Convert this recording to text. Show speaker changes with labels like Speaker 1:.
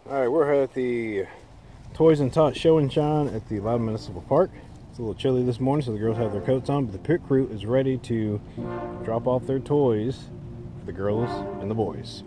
Speaker 1: Alright, we're here at the Toys and Tots Show and Shine at the Loudon Municipal Park. It's a little chilly this morning, so the girls have their coats on, but the pit crew is ready to drop off their toys for the girls and the boys.